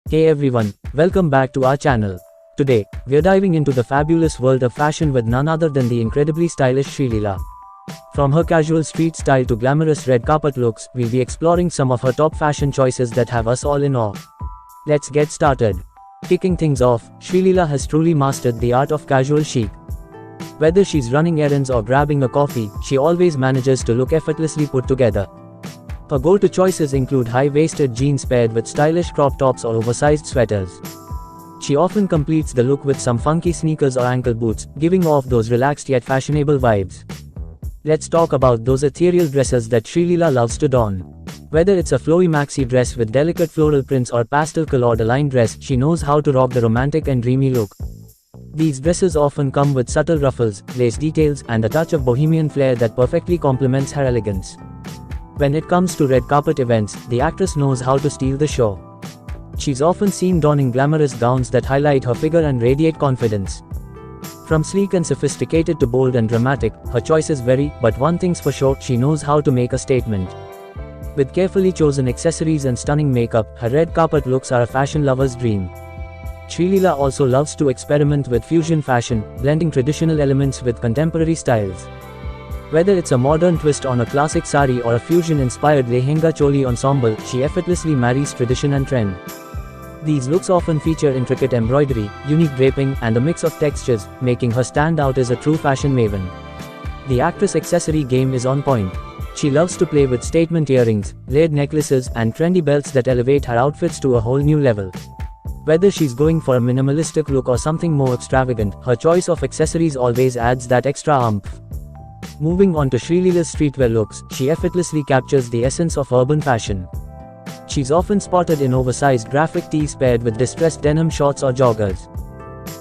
Hey everyone, welcome back to our channel. Today, we're diving into the fabulous world of fashion with none other than the incredibly stylish Shree. From her casual street style to glamorous red carpet looks, we'll be exploring some of her top fashion choices that have us all in awe. Let's get started. Kicking things off, Shree has truly mastered the art of casual chic. Whether she's running errands or grabbing a coffee, she always manages to look effortlessly put together. Her go-to choices include high-waisted jeans paired with stylish crop tops or oversized sweaters. She often completes the look with some funky sneakers or ankle boots, giving off those relaxed yet fashionable vibes. Let's talk about those ethereal dresses that Shree loves to don. Whether it's a flowy maxi dress with delicate floral prints or pastel-colored aligned dress, she knows how to rock the romantic and dreamy look. These dresses often come with subtle ruffles, lace details, and a touch of bohemian flair that perfectly complements her elegance. When it comes to red carpet events, the actress knows how to steal the show. She's often seen donning glamorous gowns that highlight her figure and radiate confidence. From sleek and sophisticated to bold and dramatic, her choices vary, but one thing's for sure, she knows how to make a statement. With carefully chosen accessories and stunning makeup, her red carpet looks are a fashion lover's dream. Shree also loves to experiment with fusion fashion, blending traditional elements with contemporary styles. Whether it's a modern twist on a classic sari or a fusion-inspired lehenga choli ensemble, she effortlessly marries tradition and trend. These looks often feature intricate embroidery, unique draping, and a mix of textures, making her stand out as a true fashion maven. The actress' accessory game is on point. She loves to play with statement earrings, layered necklaces, and trendy belts that elevate her outfits to a whole new level. Whether she's going for a minimalistic look or something more extravagant, her choice of accessories always adds that extra oomph. Moving on to Shree's streetwear looks, she effortlessly captures the essence of urban fashion. She's often spotted in oversized graphic tees paired with distressed denim shorts or joggers.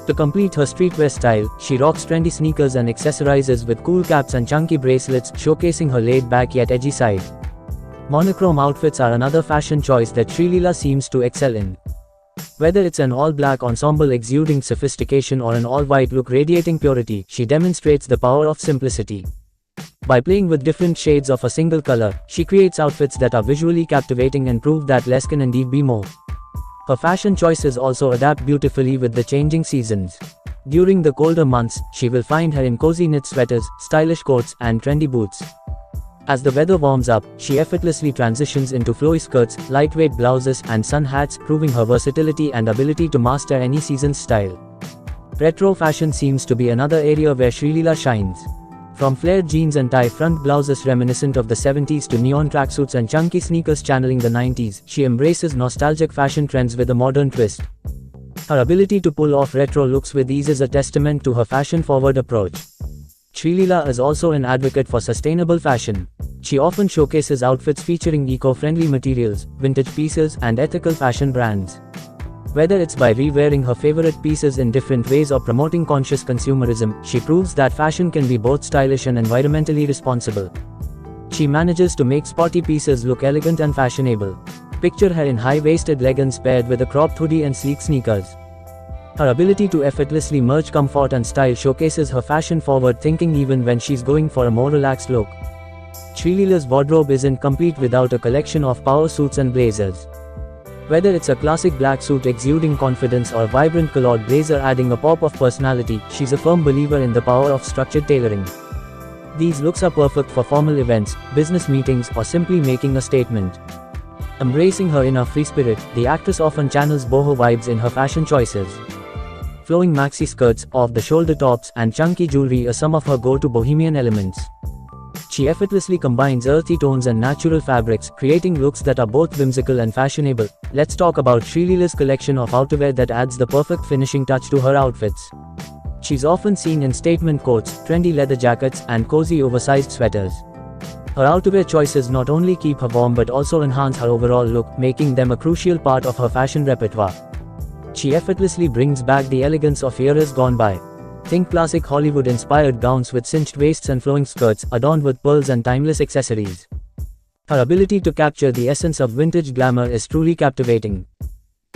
To complete her streetwear style, she rocks trendy sneakers and accessorizes with cool caps and chunky bracelets, showcasing her laid-back yet edgy side. Monochrome outfits are another fashion choice that Shree seems to excel in. Whether it's an all-black ensemble exuding sophistication or an all-white look radiating purity, she demonstrates the power of simplicity. By playing with different shades of a single color, she creates outfits that are visually captivating and prove that less can indeed be more. Her fashion choices also adapt beautifully with the changing seasons. During the colder months, she will find her in cozy knit sweaters, stylish coats, and trendy boots. As the weather warms up, she effortlessly transitions into flowy skirts, lightweight blouses, and sun hats, proving her versatility and ability to master any season's style. Retro fashion seems to be another area where Shree shines. From flared jeans and tie-front blouses reminiscent of the 70s to neon tracksuits and chunky sneakers channeling the 90s, she embraces nostalgic fashion trends with a modern twist. Her ability to pull off retro looks with ease is a testament to her fashion-forward approach. Shree is also an advocate for sustainable fashion. She often showcases outfits featuring eco-friendly materials, vintage pieces, and ethical fashion brands. Whether it's by re-wearing her favorite pieces in different ways or promoting conscious consumerism, she proves that fashion can be both stylish and environmentally responsible. She manages to make sporty pieces look elegant and fashionable. Picture her in high-waisted leggings paired with a cropped hoodie and sleek sneakers. Her ability to effortlessly merge comfort and style showcases her fashion-forward thinking even when she's going for a more relaxed look. Shree's wardrobe isn't complete without a collection of power suits and blazers. Whether it's a classic black suit exuding confidence or a vibrant colored blazer adding a pop of personality, she's a firm believer in the power of structured tailoring. These looks are perfect for formal events, business meetings, or simply making a statement. Embracing her inner free spirit, the actress often channels boho vibes in her fashion choices. Flowing maxi skirts, off-the-shoulder tops, and chunky jewelry are some of her go-to bohemian elements. She effortlessly combines earthy tones and natural fabrics, creating looks that are both whimsical and fashionable. Let's talk about Shree's collection of outerwear that adds the perfect finishing touch to her outfits. She's often seen in statement coats, trendy leather jackets, and cozy oversized sweaters. Her outerwear choices not only keep her warm but also enhance her overall look, making them a crucial part of her fashion repertoire. She effortlessly brings back the elegance of eras gone by. Think classic Hollywood-inspired gowns with cinched waists and flowing skirts, adorned with pearls and timeless accessories. Her ability to capture the essence of vintage glamour is truly captivating.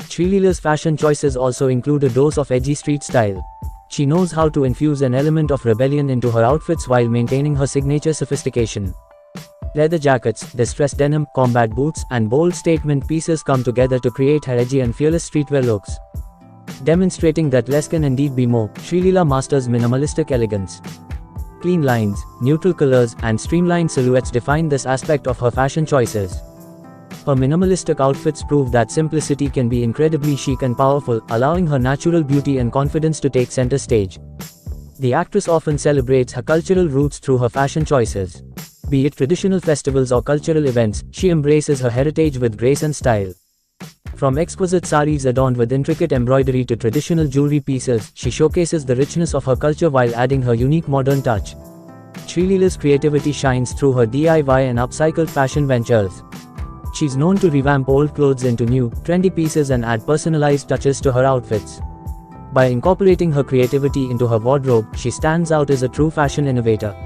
Shree's fashion choices also include a dose of edgy street style. She knows how to infuse an element of rebellion into her outfits while maintaining her signature sophistication. Leather jackets, distressed denim, combat boots, and bold statement pieces come together to create her edgy and fearless streetwear looks. Demonstrating that less can indeed be more, Srileela masters minimalistic elegance. Clean lines, neutral colors, and streamlined silhouettes define this aspect of her fashion choices. Her minimalistic outfits prove that simplicity can be incredibly chic and powerful, allowing her natural beauty and confidence to take center stage. The actress often celebrates her cultural roots through her fashion choices. Be it traditional festivals or cultural events, she embraces her heritage with grace and style. From exquisite saris adorned with intricate embroidery to traditional jewelry pieces, she showcases the richness of her culture while adding her unique modern touch. Srileela's creativity shines through her DIY and upcycled fashion ventures. She's known to revamp old clothes into new, trendy pieces and add personalized touches to her outfits. By incorporating her creativity into her wardrobe, she stands out as a true fashion innovator.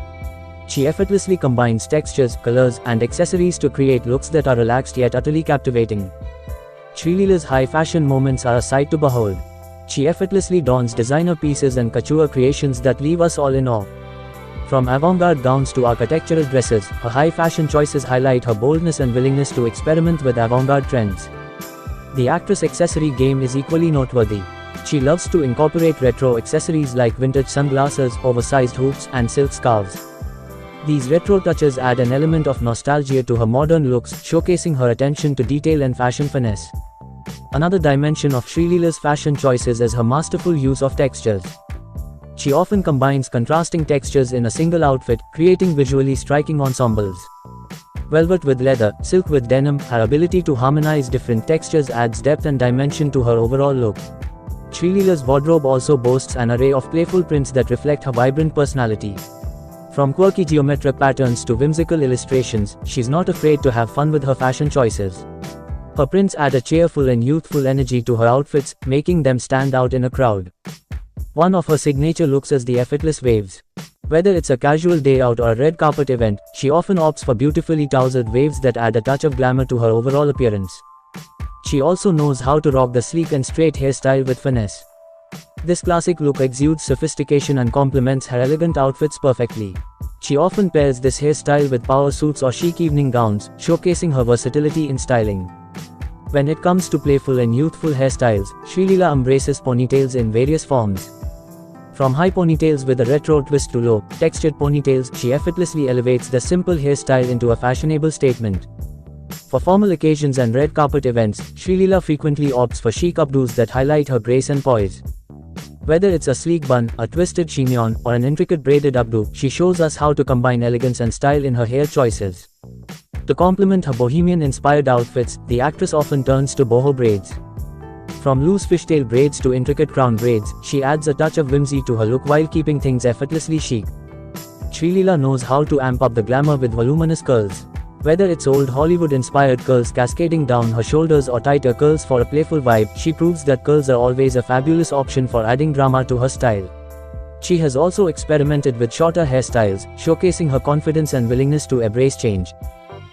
She effortlessly combines textures, colors, and accessories to create looks that are relaxed yet utterly captivating. Srileela's high fashion moments are a sight to behold. She effortlessly dons designer pieces and couture creations that leave us all in awe. From avant-garde gowns to architectural dresses, her high fashion choices highlight her boldness and willingness to experiment with avant-garde trends. The actress' accessory game is equally noteworthy. She loves to incorporate retro accessories like vintage sunglasses, oversized hoops, and silk scarves. These retro touches add an element of nostalgia to her modern looks, showcasing her attention to detail and fashion finesse. Another dimension of Srileela's fashion choices is her masterful use of textures. She often combines contrasting textures in a single outfit, creating visually striking ensembles. Velvet with leather, silk with denim, her ability to harmonize different textures adds depth and dimension to her overall look. Srileela's wardrobe also boasts an array of playful prints that reflect her vibrant personality. From quirky geometric patterns to whimsical illustrations, she's not afraid to have fun with her fashion choices. Her prints add a cheerful and youthful energy to her outfits, making them stand out in a crowd. One of her signature looks is the effortless waves. Whether it's a casual day out or a red carpet event, she often opts for beautifully tousled waves that add a touch of glamour to her overall appearance. She also knows how to rock the sleek and straight hairstyle with finesse. This classic look exudes sophistication and complements her elegant outfits perfectly. She often pairs this hairstyle with power suits or chic evening gowns, showcasing her versatility in styling. When it comes to playful and youthful hairstyles, Srileela embraces ponytails in various forms. From high ponytails with a retro twist to low, textured ponytails, she effortlessly elevates the simple hairstyle into a fashionable statement. For formal occasions and red carpet events, Srileela frequently opts for chic updos that highlight her grace and poise. Whether it's a sleek bun, a twisted chignon, or an intricate braided updo, she shows us how to combine elegance and style in her hair choices. To complement her bohemian-inspired outfits, the actress often turns to boho braids. From loose fishtail braids to intricate crown braids, she adds a touch of whimsy to her look while keeping things effortlessly chic. Srileela knows how to amp up the glamour with voluminous curls. Whether it's old Hollywood-inspired curls cascading down her shoulders or tighter curls for a playful vibe, she proves that curls are always a fabulous option for adding drama to her style. She has also experimented with shorter hairstyles, showcasing her confidence and willingness to embrace change.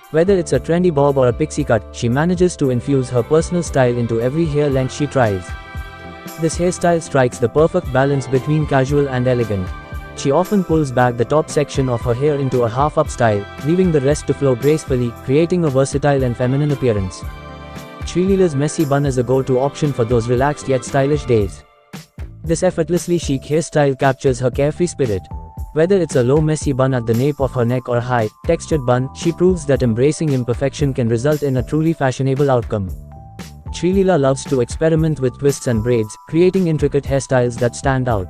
Whether it's a trendy bob or a pixie cut, she manages to infuse her personal style into every hair length she tries. This hairstyle strikes the perfect balance between casual and elegant. She often pulls back the top section of her hair into a half-up style, leaving the rest to flow gracefully, creating a versatile and feminine appearance. Srileela's messy bun is a go-to option for those relaxed yet stylish days. This effortlessly chic hairstyle captures her carefree spirit. Whether it's a low messy bun at the nape of her neck or a high, textured bun, she proves that embracing imperfection can result in a truly fashionable outcome. Srileela loves to experiment with twists and braids, creating intricate hairstyles that stand out.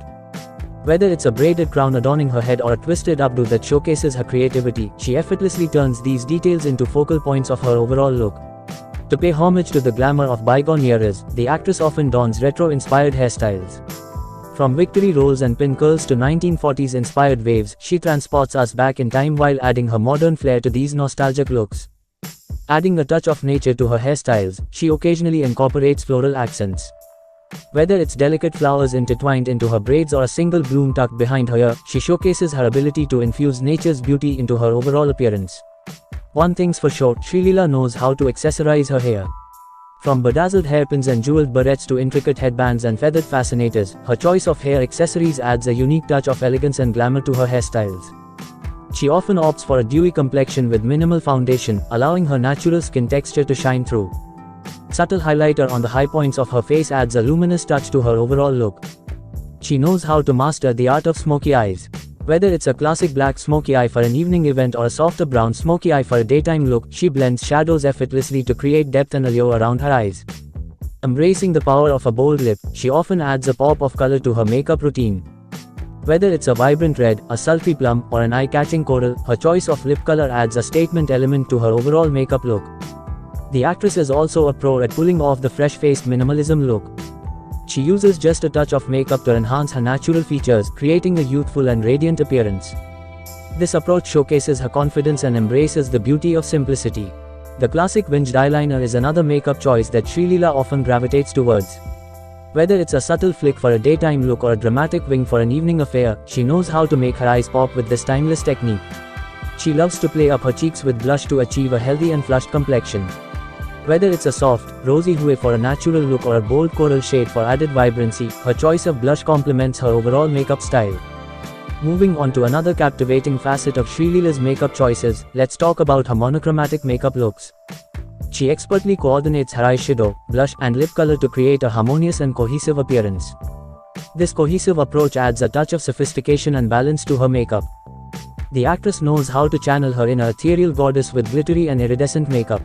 Whether it's a braided crown adorning her head or a twisted updo that showcases her creativity, she effortlessly turns these details into focal points of her overall look. To pay homage to the glamour of bygone eras, the actress often dons retro-inspired hairstyles. From Victory rolls and pin curls to 1940s-inspired waves, she transports us back in time while adding her modern flair to these nostalgic looks. Adding a touch of nature to her hairstyles, she occasionally incorporates floral accents. Whether it's delicate flowers intertwined into her braids or a single bloom tucked behind her ear, she showcases her ability to infuse nature's beauty into her overall appearance. One thing's for sure, Srileela knows how to accessorize her hair. From bedazzled hairpins and jeweled barrettes to intricate headbands and feathered fascinators, her choice of hair accessories adds a unique touch of elegance and glamour to her hairstyles. She often opts for a dewy complexion with minimal foundation, allowing her natural skin texture to shine through. Subtle highlighter on the high points of her face adds a luminous touch to her overall look. She knows how to master the art of smoky eyes. Whether it's a classic black smoky eye for an evening event or a softer brown smoky eye for a daytime look, she blends shadows effortlessly to create depth and allure around her eyes. Embracing the power of a bold lip, she often adds a pop of color to her makeup routine. Whether it's a vibrant red, a sultry plum, or an eye-catching coral, her choice of lip color adds a statement element to her overall makeup look. The actress is also a pro at pulling off the fresh-faced minimalism look. She uses just a touch of makeup to enhance her natural features, creating a youthful and radiant appearance. This approach showcases her confidence and embraces the beauty of simplicity. The classic winged eyeliner is another makeup choice that Srileela often gravitates towards. Whether it's a subtle flick for a daytime look or a dramatic wing for an evening affair, she knows how to make her eyes pop with this timeless technique. She loves to play up her cheeks with blush to achieve a healthy and flushed complexion. Whether it's a soft, rosy hue for a natural look or a bold coral shade for added vibrancy, her choice of blush complements her overall makeup style. Moving on to another captivating facet of Srileela's makeup choices, let's talk about her monochromatic makeup looks. She expertly coordinates her eyeshadow, blush, and lip color to create a harmonious and cohesive appearance. This cohesive approach adds a touch of sophistication and balance to her makeup. The actress knows how to channel her inner ethereal goddess with glittery and iridescent makeup.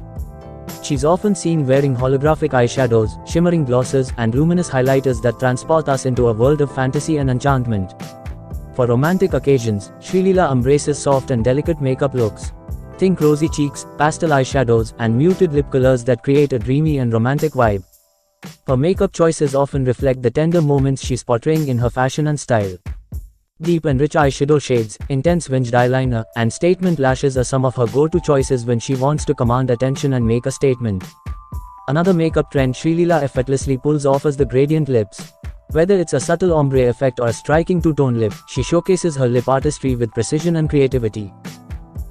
She's often seen wearing holographic eyeshadows, shimmering glosses, and luminous highlighters that transport us into a world of fantasy and enchantment. For romantic occasions, Srileela embraces soft and delicate makeup looks. Think rosy cheeks, pastel eyeshadows, and muted lip colors that create a dreamy and romantic vibe. Her makeup choices often reflect the tender moments she's portraying in her fashion and style. Deep and rich eyeshadow shades, intense winged eyeliner, and statement lashes are some of her go-to choices when she wants to command attention and make a statement. Another makeup trend Srileela effortlessly pulls off is the gradient lips. Whether it's a subtle ombre effect or a striking two-tone lip, she showcases her lip artistry with precision and creativity.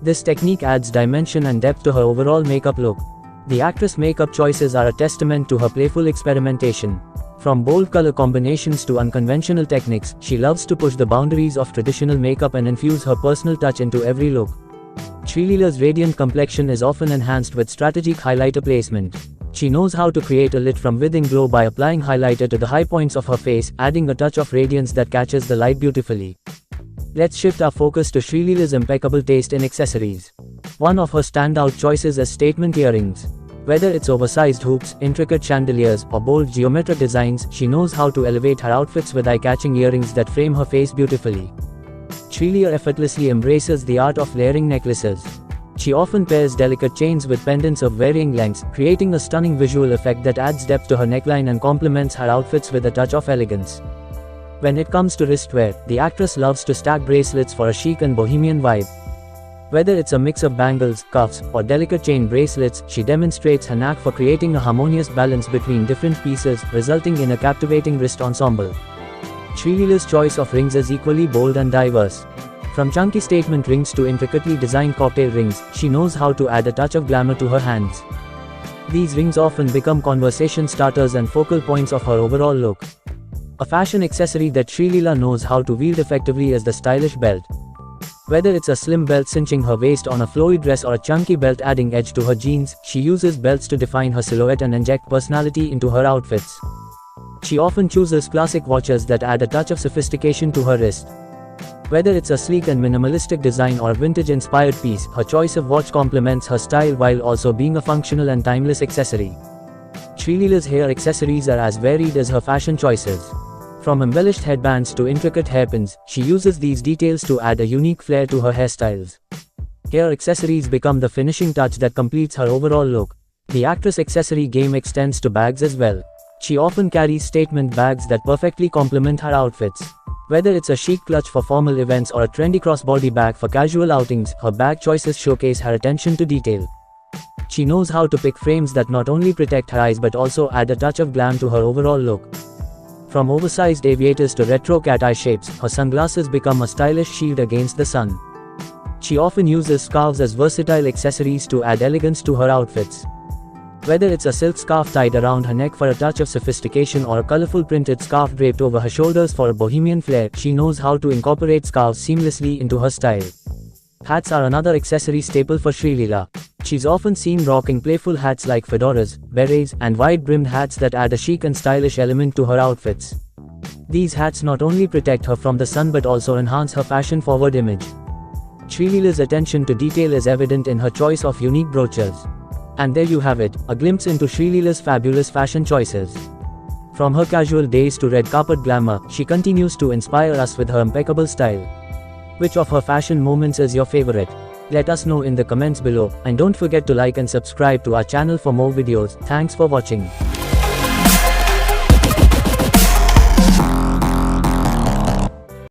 This technique adds dimension and depth to her overall makeup look. The actress' makeup choices are a testament to her playful experimentation. From bold color combinations to unconventional techniques, she loves to push the boundaries of traditional makeup and infuse her personal touch into every look. Srileela's radiant complexion is often enhanced with strategic highlighter placement. She knows how to create a lit from within glow by applying highlighter to the high points of her face, adding a touch of radiance that catches the light beautifully. Let's shift our focus to Srileela's impeccable taste in accessories. One of her standout choices is statement earrings. Whether it's oversized hoops, intricate chandeliers, or bold geometric designs, she knows how to elevate her outfits with eye-catching earrings that frame her face beautifully. Srileela effortlessly embraces the art of layering necklaces. She often pairs delicate chains with pendants of varying lengths, creating a stunning visual effect that adds depth to her neckline and complements her outfits with a touch of elegance. When it comes to wristwear, the actress loves to stack bracelets for a chic and bohemian vibe. Whether it's a mix of bangles, cuffs, or delicate chain bracelets, she demonstrates her knack for creating a harmonious balance between different pieces, resulting in a captivating wrist ensemble. Srileela's choice of rings is equally bold and diverse. From chunky statement rings to intricately designed cocktail rings, she knows how to add a touch of glamour to her hands. These rings often become conversation starters and focal points of her overall look. A fashion accessory that Srileela knows how to wield effectively is the stylish belt. Whether it's a slim belt cinching her waist on a flowy dress or a chunky belt adding edge to her jeans, she uses belts to define her silhouette and inject personality into her outfits. She often chooses classic watches that add a touch of sophistication to her wrist. Whether it's a sleek and minimalistic design or a vintage-inspired piece, her choice of watch complements her style while also being a functional and timeless accessory. Srileela's hair accessories are as varied as her fashion choices. From embellished headbands to intricate hairpins, she uses these details to add a unique flair to her hairstyles. Hair accessories become the finishing touch that completes her overall look. The actress' accessory game extends to bags as well. She often carries statement bags that perfectly complement her outfits. Whether it's a chic clutch for formal events or a trendy crossbody bag for casual outings, her bag choices showcase her attention to detail. She knows how to pick frames that not only protect her eyes but also add a touch of glam to her overall look. From oversized aviators to retro cat eye shapes, her sunglasses become a stylish shield against the sun. She often uses scarves as versatile accessories to add elegance to her outfits. Whether it's a silk scarf tied around her neck for a touch of sophistication or a colorful printed scarf draped over her shoulders for a bohemian flair, she knows how to incorporate scarves seamlessly into her style. Hats are another accessory staple for Srileela. She's often seen rocking playful hats like fedoras, berets, and wide-brimmed hats that add a chic and stylish element to her outfits. These hats not only protect her from the sun but also enhance her fashion-forward image. Srileela's attention to detail is evident in her choice of unique brooches. And there you have it, a glimpse into Srileela's fabulous fashion choices. From her casual days to red carpet glamour, she continues to inspire us with her impeccable style. Which of her fashion moments is your favorite? Let us know in the comments below, and don't forget to like and subscribe to our channel for more videos. Thanks for watching.